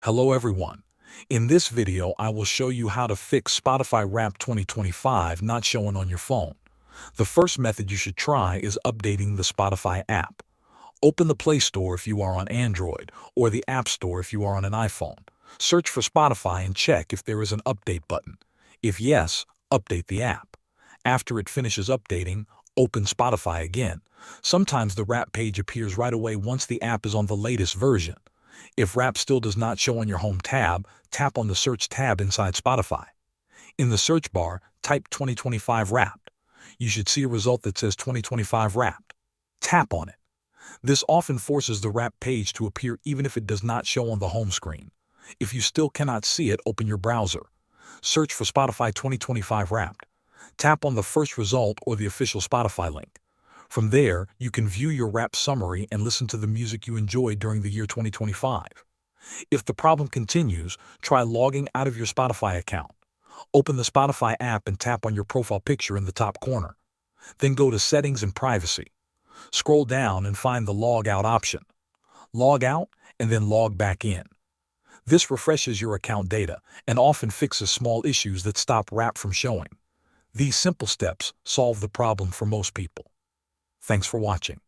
Hello everyone. In this video, I will show you how to fix Spotify Wrapped 2025 not showing on your phone. The first method you should try is updating the Spotify app. Open the Play Store if you are on Android or the App Store if you are on an iPhone. Search for Spotify and check if there is an update button. If yes, update the app. After it finishes updating, open Spotify again. Sometimes the Wrap page appears right away once the app is on the latest version. If Wrap still does not show on your home tab, tap on the Search tab inside Spotify. In the search bar, type 2025 Wrapped. You should see a result that says 2025 Wrapped. Tap on it. This often forces the Wrap page to appear even if it does not show on the home screen. If you still cannot see it, open your browser. Search for Spotify 2025 Wrapped. Tap on the first result or the official Spotify link. From there, you can view your Wrap summary and listen to the music you enjoyed during the year 2025. If the problem continues, try logging out of your Spotify account. Open the Spotify app and tap on your profile picture in the top corner. Then go to Settings and Privacy. Scroll down and find the Log Out option. Log out and then log back in. This refreshes your account data and often fixes small issues that stop Wrap from showing. These simple steps solve the problem for most people. Thanks for watching.